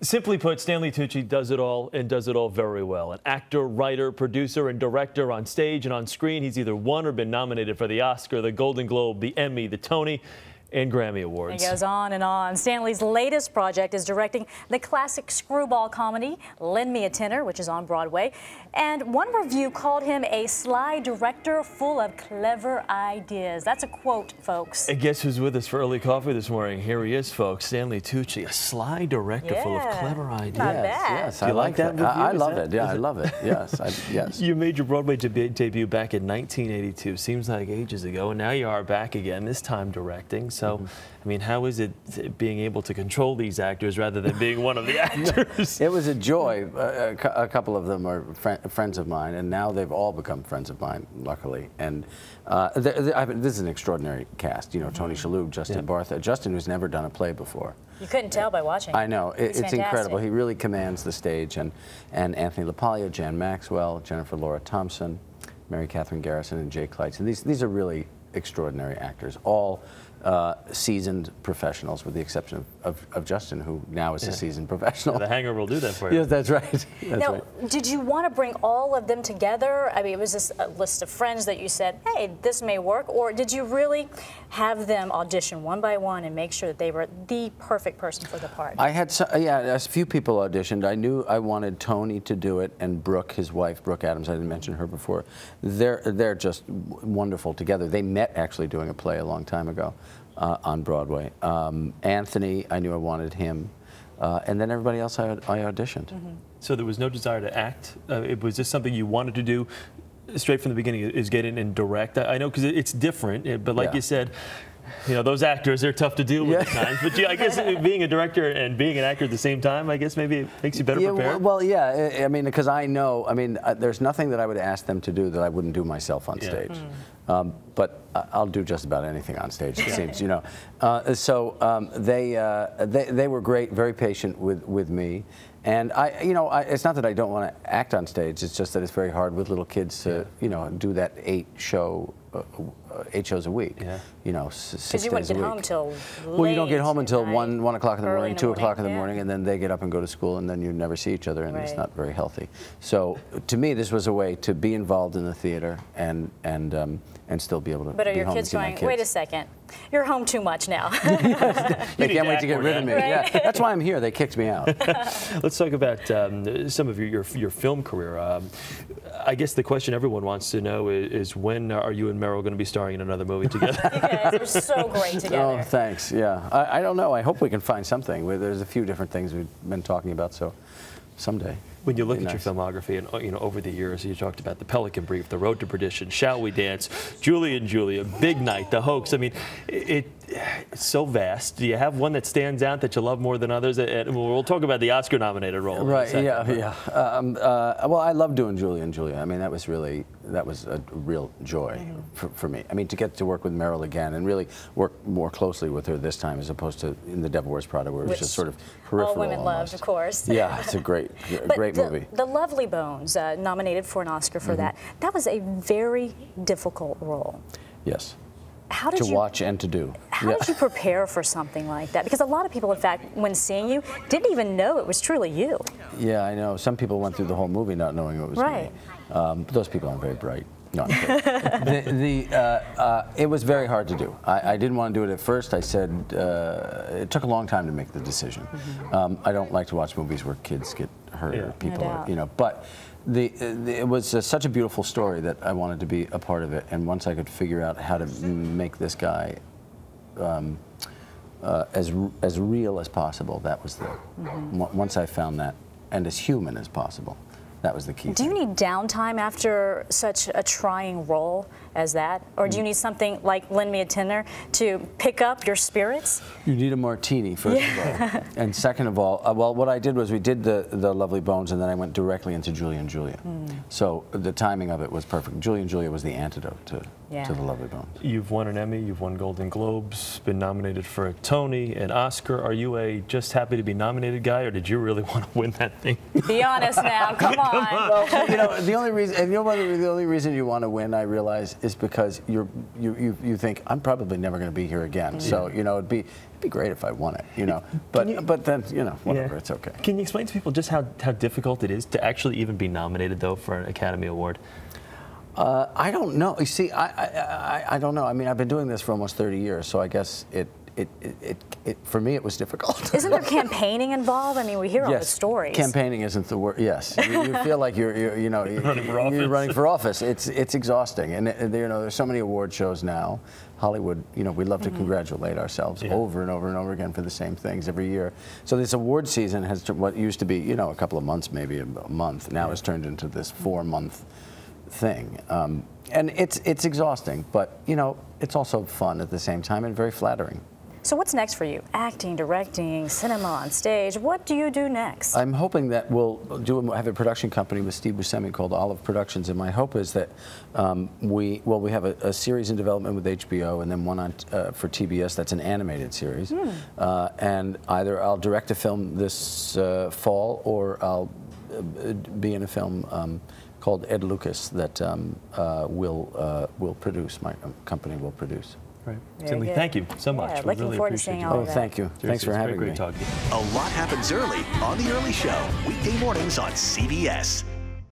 Simply put, Stanley Tucci does it all and does it all very well. An actor, writer, producer, and director on stage and on screen. He's either won or been nominated for the Oscar, the Golden Globe, the Emmy, the Tony, and Grammy Awards. It goes on and on. Stanley's latest project is directing the classic screwball comedy, Me A Tenor, which is on Broadway. And one review called him a sly director full of clever ideas. That's a quote, folks. And guess who's with us for early coffee this morning? Here he is, folks. Stanley Tucci, a sly director full of clever ideas. Not bad. Yes, Do you like that review? I love it. Yeah, I love it. Yes, yes. You made your Broadway debut back in 1982. Seems like ages ago, and now you are back again, this time directing. So, I mean, how is it being able to control these actors rather than being one of the actors? It was a joy. A couple of them are friends of mine, and now they've all become friends of mine, luckily. And this is an extraordinary cast. You know, Tony Shalhoub, Justin Bartha. Justin, who's never done a play before. You couldn't tell by watching. I know. It's incredible. He really commands the stage. And Anthony LaPaglia, Jan Maxwell, Jennifer Laura Thompson, Mary Catherine Garrison, and Jay Kleitz. And these are really extraordinary actors, all seasoned professionals, with the exception of Justin, who now is a seasoned professional. The hangover will do that for you. Yes, that's right. Now, did you want to bring all of them together? I mean, was this a list of friends that you said, hey, this may work? Or did you really have them audition one by one and make sure that they were the perfect person for the part? I had, a few people auditioned. I knew I wanted Tony to do it, and Brooke, his wife, Brooke Adams, I didn't mention her before. They're just wonderful together. They met actually doing a play a long time ago. On Broadway. Anthony, I knew I wanted him, and then everybody else I auditioned. So there was no desire to act? Was this something you wanted to do straight from the beginning, is get in and direct? I know, because it's different, but like you said, you know, those actors, they're tough to deal with at times. But I guess being a director and being an actor at the same time, I guess maybe it makes you better prepared. Well, yeah. I mean, because I know, there's nothing that I would ask them to do that I wouldn't do myself on stage. But I'll do just about anything on stage, it seems, you know. They were great, very patient with me. And it's not that I don't want to act on stage. It's just that it's very hard with little kids to, you know, do that 8 shows a week. You know, 6 days a week. Because you wouldn't get home till late. Well, you don't get home until 1 o'clock in the morning, 2 o'clock in the morning, and then they get up and go to school, and then you never see each other, and it's not very healthy. So, to me, this was a way to be involved in the theater and still be able to. But are be your home kids to see going, my kids. Wait a second, you're home too much now? They can't wait to get rid of me. Right? Yeah, that's why I'm here. They kicked me out. Let's talk about some of your film career. I guess the question everyone wants to know is when are you and Meryl going to be starring in another movie together? You guys are so great together. Oh, thanks. Yeah, I don't know. I hope we can find something. There's a few different things we've been talking about, so someday. When you look at your filmography, and you know, over the years, you talked about The Pelican Brief, The Road to Perdition, Shall We Dance, Julie and Julia, Big Night, The Hoax. I mean, it's so vast. Do you have one that stands out that you love more than others? And we'll talk about the Oscar-nominated role. Right. Yeah. Well, I love doing Julie and Julia. I mean, that was a real joy for me. I mean, to get to work with Meryl again and really work more closely with her this time, as opposed to in The Devil Wears Prada, where it was just sort of peripheral. All women almost. loved, of course. Yeah, it's a great movie. The Lovely Bones, nominated for an Oscar for that. That was a very difficult role. Yes. How did you watch and to do. How did you prepare for something like that? Because a lot of people, in fact, when seeing you, didn't even know it was truly you. Yeah, I know. Some people went through the whole movie not knowing it was me. Those people aren't very bright. No, it was very hard to do. I didn't want to do it at first. I said it took a long time to make the decision. I don't like to watch movies where kids get hurt or people are, you know. But it was such a beautiful story that I wanted to be a part of it. And once I could figure out how to make this guy as real as possible, that was once I found that, and as human as possible. That was the key. Do you need downtime after such a trying role as that? Or do you need something like Me A Tenor to pick up your spirits? You need a martini, first of all. And second of all, well, what I did was we did the Lovely Bones, and then I went directly into Julie and Julia. So the timing of it was perfect. Julie and Julia was the antidote to the Lovely Bones. You've won an Emmy, you've won Golden Globes, been nominated for a Tony, an Oscar. Are you a just happy to be nominated guy, or did you really want to win that thing? Be honest now, come on. Well, you know, the only reason you want to win, I realize, is because you think I'm probably never going to be here again. So you know, it'd be great if I won it. You know, but then you know, whatever, it's okay. Can you explain to people just how difficult it is to actually even be nominated though for an Academy Award? I don't know. You see, I don't know. I mean, I've been doing this for almost 30 years, so I guess for me it was difficult. Isn't there campaigning involved? I mean, we hear all the stories. Campaigning isn't the word. Yes, you feel like you're running for office. It's exhausting, and you know, there's so many award shows now. Hollywood, you know, we love to congratulate ourselves over and over and over again for the same things every year. So this award season has what used to be, you know, a couple of months, maybe a month, now has turned into this 4-month thing. And it's exhausting, but you know, it's also fun at the same time and very flattering. So what's next for you? Acting, directing, cinema on stage. What do you do next? I'm hoping that we'll have a production company with Steve Buscemi called Olive Productions, and my hope is that we have a series in development with HBO, and then one on for TBS that's an animated series. And either I'll direct a film this fall, or I'll be in a film called Ed Lucas that will produce. My company will produce. Right. Stanley, thank you so much. Yeah, looking forward to seeing all of that. Thank you. Thanks for having me. Great talking to you. A lot happens early on The Early Show, weekday mornings on CBS.